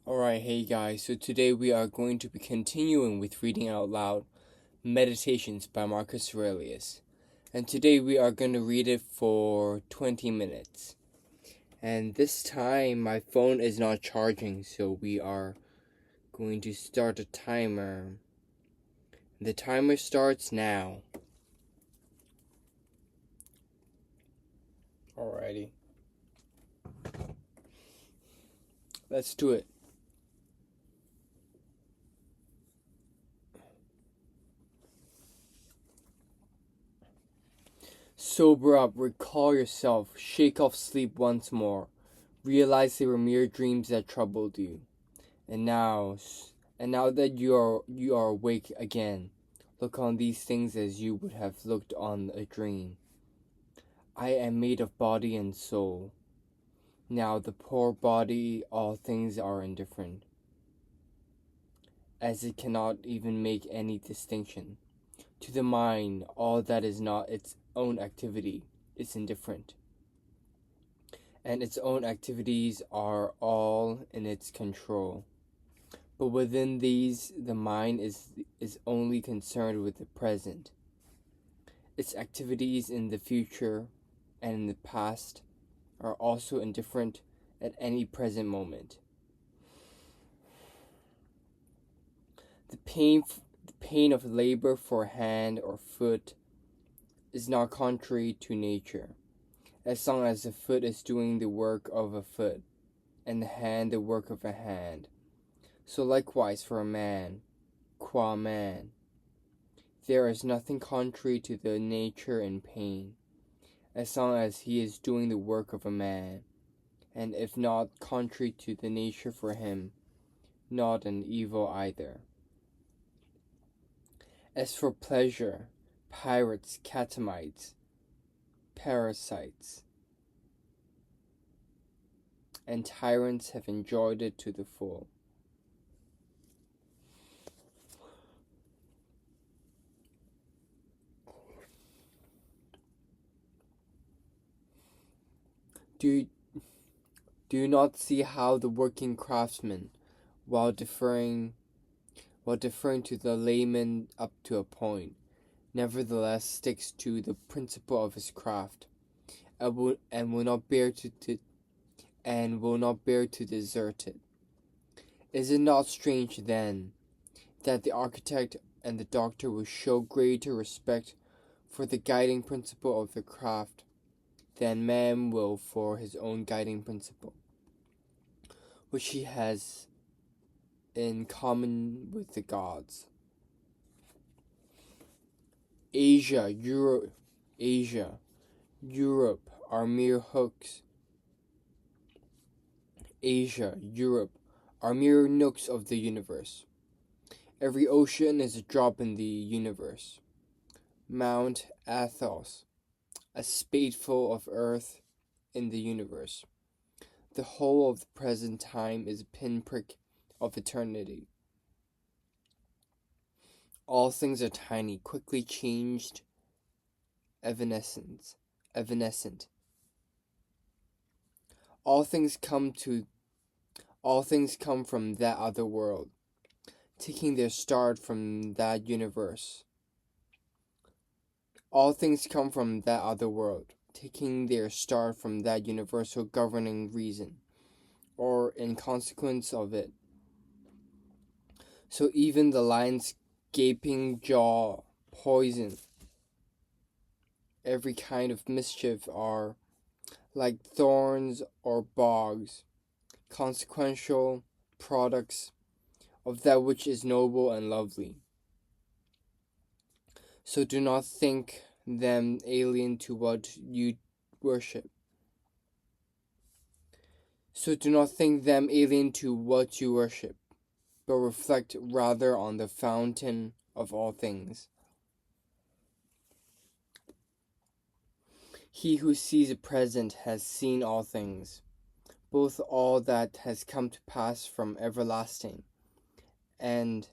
Alright, hey guys, so today we are going to be continuing with reading out loud Meditations by Marcus Aurelius. And today we are going to read it for 20 minutes. And this time my phone is not charging, so we are going to start a timer. The timer starts now. Alrighty. Let's do it. Sober up, recall yourself, shake off sleep once more. Realize they were mere dreams that troubled you. And now that you are awake again, look on these things as you would have looked on a dream. I am made of body and soul. Now the poor body, all things are indifferent, as it cannot even make any distinction. To the mind, all that is not its own activity is indifferent, and its own activities are all in its control. But within these, the mind is only concerned with the present. Its activities in the future and in the past are also indifferent at any present moment. The pain of labor for hand or foot is not contrary to nature, as long as the foot is doing the work of a foot, and the hand the work of a hand. So likewise for a man, qua man, there is nothing contrary to the nature in pain, as long as he is doing the work of a man, and if not contrary to the nature for him, not an evil either. As for pleasure, pirates, catamites, parasites, and tyrants have enjoyed it to the full. Do you not see how the working craftsman, while deferring to the layman up to a point, nevertheless sticks to the principle of his craft, and will not bear to desert it? Is it not strange, then, that the architect and the doctor will show greater respect for the guiding principle of their craft than man will for his own guiding principle, which he has in common with the gods? Asia, Europe are mere hooks. Asia, Europe are mere nooks of the universe. Every ocean is a drop in the universe. Mount Athos, a spadeful of earth in the universe. The whole of the present time is a pinprick of eternity. All things are tiny, quickly changed, evanescent. All things come from that other world, taking their start from that universe. All things come from that other world, taking their start from that universal governing reason, or in consequence of it. So even the lion's gaping jaw, poison, every kind of mischief are, like thorns or bogs, consequential products of that which is noble and lovely. So do not think them alien to what you worship. But reflect rather on the fountain of all things. He who sees the present has seen all things, both all that has come to pass from everlasting, and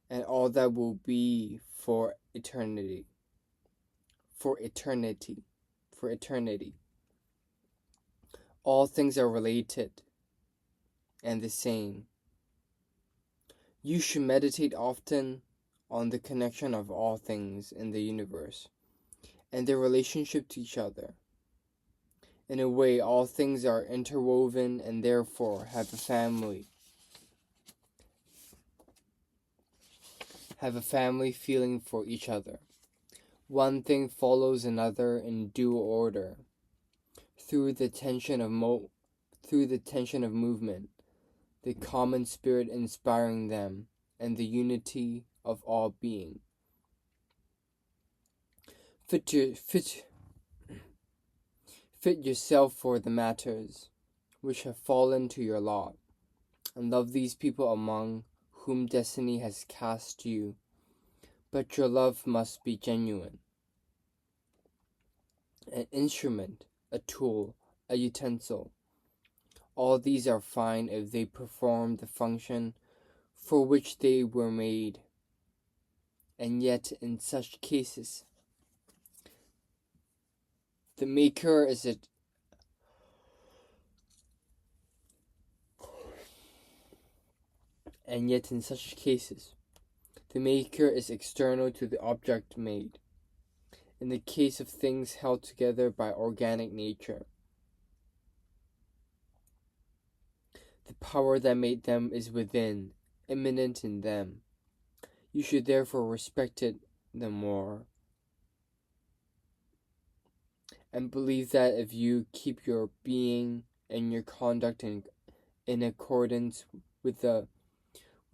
all that will be for eternity. All things are related, and the same. You should meditate often on the connection of all things in the universe and their relationship to each other. In a way, all things are interwoven and therefore have a family feeling for each other. One thing follows another in due order, through the tension of movement, the common spirit inspiring them, and the unity of all being. Fit yourself for the matters which have fallen to your lot, and love these people among whom destiny has cast you, but your love must be genuine. An instrument, a tool, a utensil, all these are fine if they perform the function for which they were made, and yet in such cases the maker is external to the object made. In the case of things held together by organic nature, the power that made them is within, immanent in them. You should therefore respect it the more, and believe that if you keep your being and your conduct in accordance with the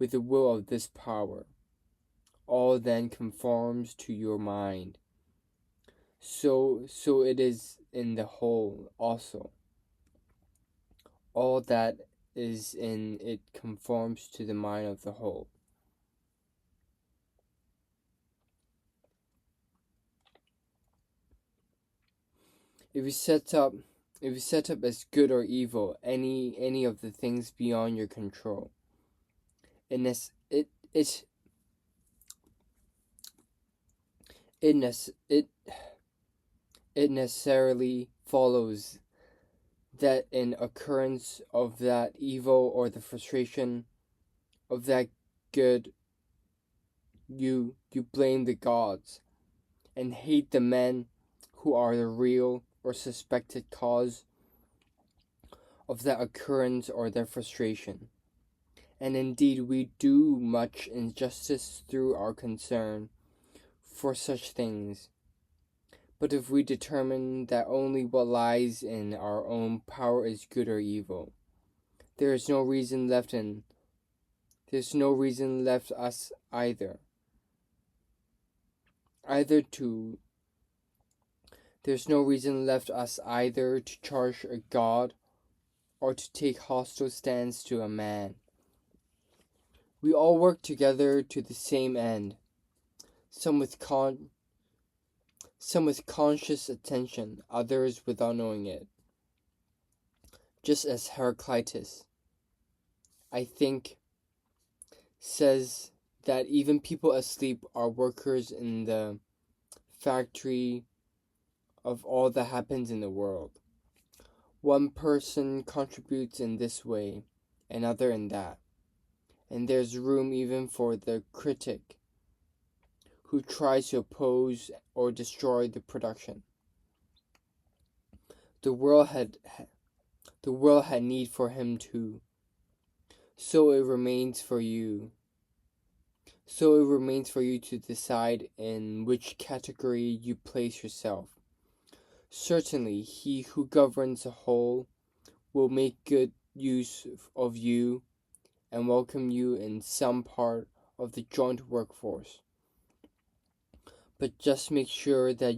will of this power, all then conforms to your mind. So it is in the whole also. All that is in it conforms to the mind of the whole. If you set up as good or evil any of the things beyond your control, it necessarily follows that in occurrence of that evil or the frustration of that good, you blame the gods and hate the men who are the real or suspected cause of that occurrence or their frustration. And indeed, we do much injustice through our concern for such things. But if we determine that only what lies in our own power is good or evil, there's no reason left us either to charge a god or to take hostile stance to a man. We all work together to the same end, some with conscious attention, others without knowing it. Just as Heraclitus, I think, says that even people asleep are workers in the factory of all that happens in the world. One person contributes in this way, another in that, and there's room even for the critic who tries to oppose or destroy the production. The world had need for him too. So it remains for you to decide in which category you place yourself. Certainly, he who governs the whole will make good use of you and welcome you in some part of the joint workforce. But just make sure that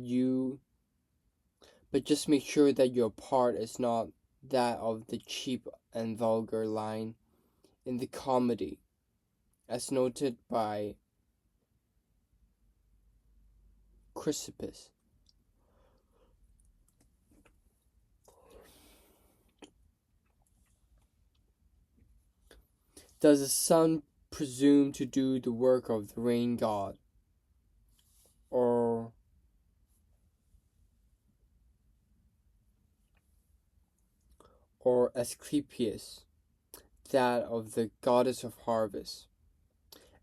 your part is not that of the cheap and vulgar line in the comedy, as noted by Chrysippus. Does the sun presume to do the work of the rain god, or Asclepius, that of the goddess of harvest?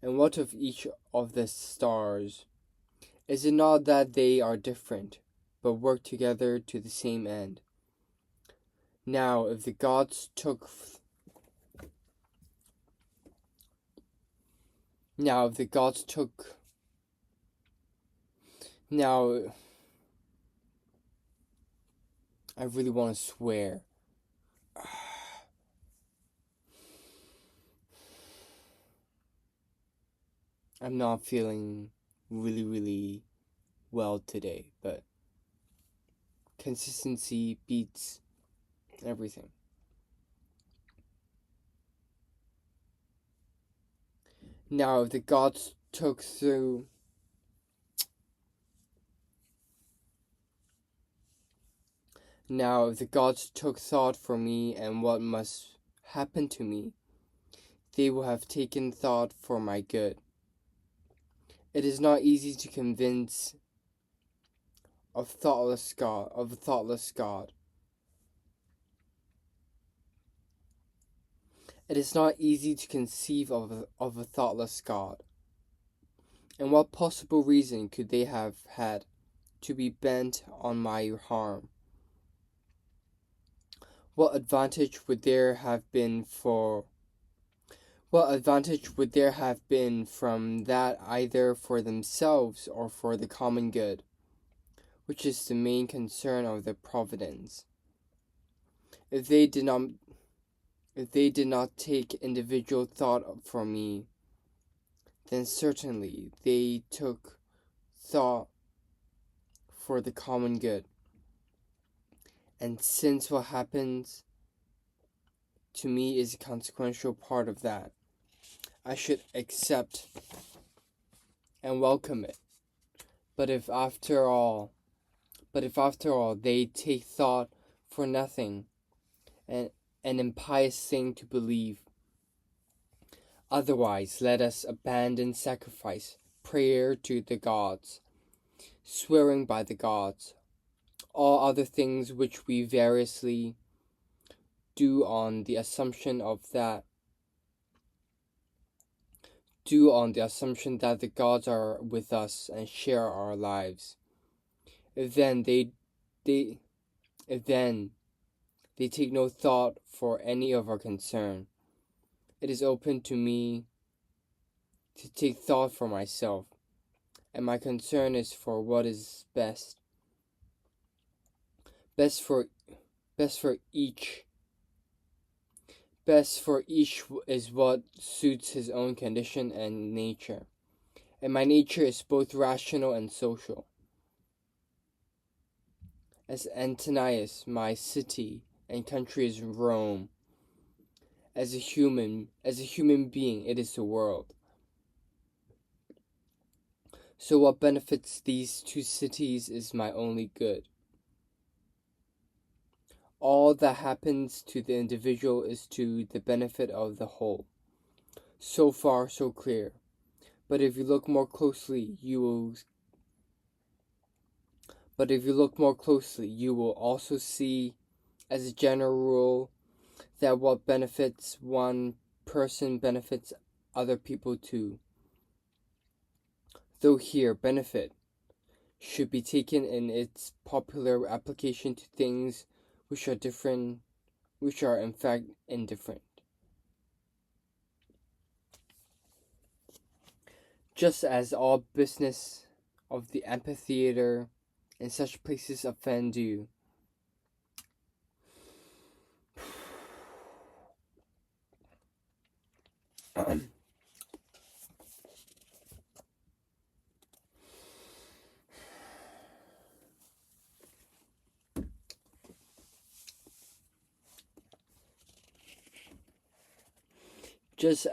And what of each of the stars? Is it not that they are different, but work together to the same end? Now, if the gods took Now, I really want to swear. I'm not feeling really well today, but consistency beats everything. Now, if the gods took thought for me and what must happen to me, they will have taken thought for my good. It is not easy to convince of a thoughtless God. It is not easy to conceive of a thoughtless God. And what possible reason could they have had to be bent on my harm? What advantage would there have been from that, either for themselves or for the common good, which is the main concern of their providence? If they did not take individual thought for me, then certainly they took thought for the common good. And since what happens to me is a consequential part of that, I should accept and welcome it. But if after all they take thought for nothing, an impious thing to believe. Otherwise, let us abandon sacrifice, prayer to the gods, swearing by the gods, all other things which we variously do on the assumption that the gods are with us and share our lives. If then they take no thought for any of our concern, it is open to me to take thought for myself, and my concern is for what is best for each. Best for each is what suits his own condition and nature, and my nature is both rational and social. As Antonius, my city and country is Rome. As a human being, it is the world. So what benefits these two cities is my only good. All that happens to the individual is to the benefit of the whole. So far, so clear. But if you look more closely, you will also see, as a general rule, that what benefits one person benefits other people too. Though here, benefit should be taken in its popular application to things which are in fact indifferent. Just as all business of the amphitheater and such places offend you, just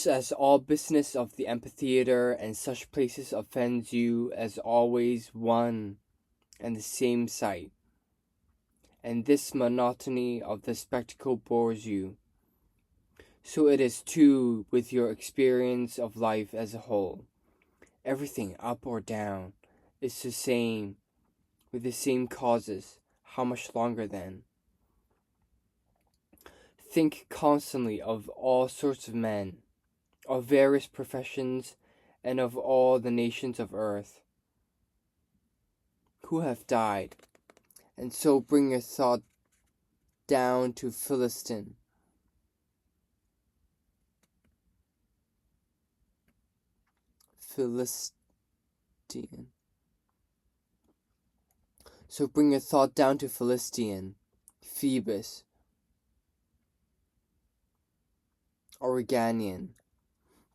as all business of the amphitheater and such places offends you as always one and the same sight, and this monotony of the spectacle bores you, so it is too with your experience of life as a whole. Everything, up or down, is the same, with the same causes. How much longer then? think constantly of all sorts of men, of various professions, and of all the nations of earth who have died, and so bring your thought down to Philistine. So bring your thought down to Philistine, Phoebus, Oregonian.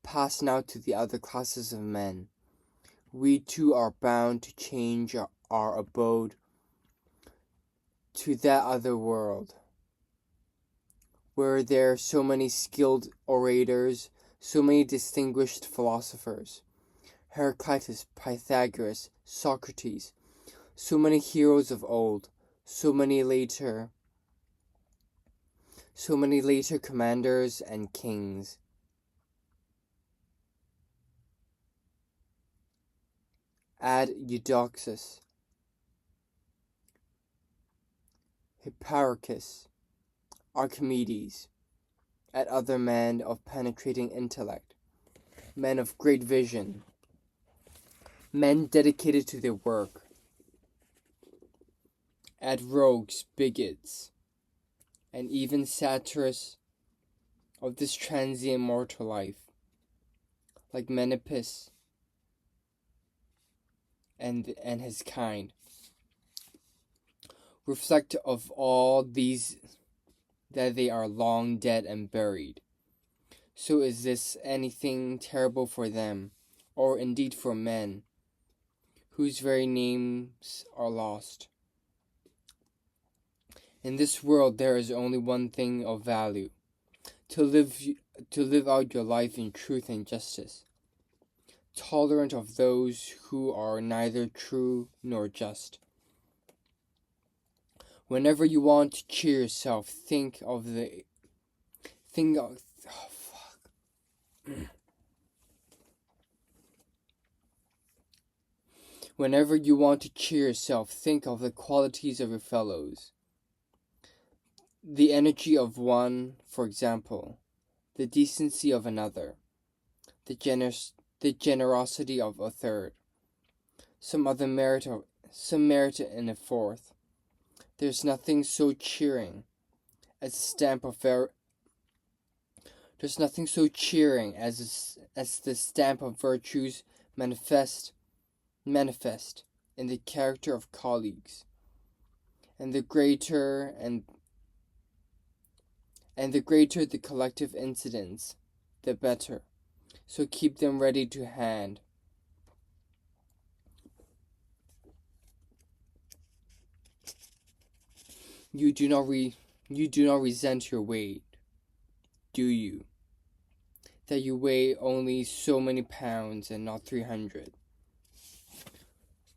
Pass now to the other classes of men. We too are bound to change our abode to that other world, where there are so many skilled orators, so many distinguished philosophers, Heraclitus, Pythagoras, Socrates, so many heroes of old, so many later commanders and kings. Add Eudoxus, Hipparchus, Archimedes, add other men of penetrating intellect, men of great vision, men dedicated to their work. Add rogues, bigots, and even satirists of this transient mortal life, like Menipus and his kind. Reflect of all these that they are long dead and buried. So is this anything terrible for them, or indeed for men, whose very names are lost? In this world there is only one thing of value, to live out your life in truth and justice, tolerant of those who are neither true nor just. Whenever you want to cheer yourself, think of Whenever you want to cheer yourself, think of the qualities of your fellows. The energy of one, for example, the decency of another, the generosity of a third, some merit in a fourth. There's nothing so cheering as the stamp of virtues manifest in the character of colleagues, and the greater the collective incidents, the better. So keep them ready to hand. You do not resent your weight, do you? That you weigh only so many pounds and not 300.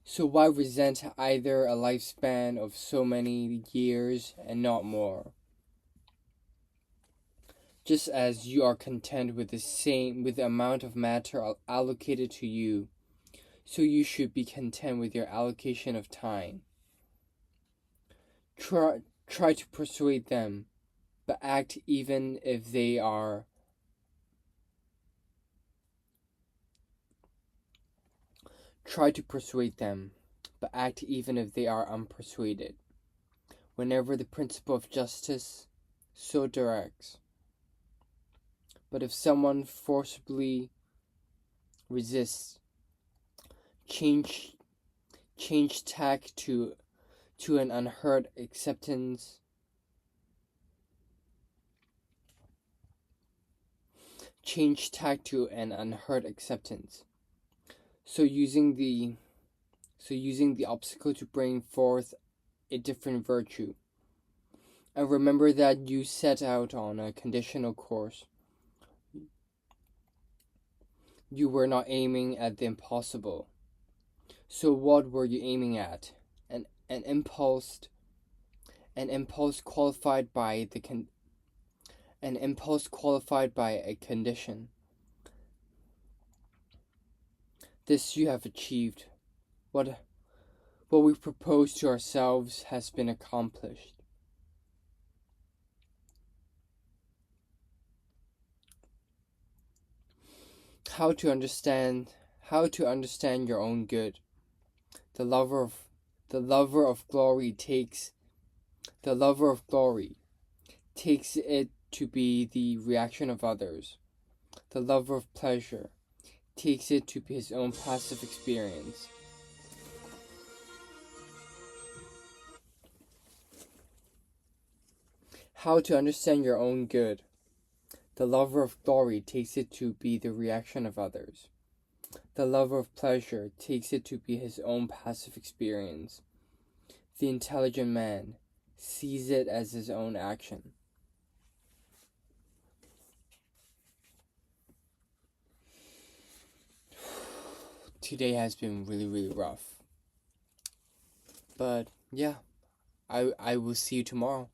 So why resent either a lifespan of so many years and not more? Just as you are content with the amount of matter allocated to you, so you should be content with your allocation of time. Try to persuade them, but act even if they are unpersuaded. Whenever the principle of justice so directs. But if someone forcibly resists, change tack to an unheard acceptance. Change tack to an unheard acceptance. So using the obstacle to bring forth a different virtue. And remember that you set out on a conditional course. You were not aiming at the impossible. So what were you aiming at? An impulse qualified by a condition. This you have achieved. What we proposed to ourselves has been accomplished. How to understand your own good. The lover of glory takes it to be the reaction of others. The lover of pleasure takes it to be his own passive experience. How to understand your own good. The lover of glory takes it to be the reaction of others. The lover of pleasure takes it to be his own passive experience. The intelligent man sees it as his own action. Today has been really, really rough. But yeah, I will see you tomorrow.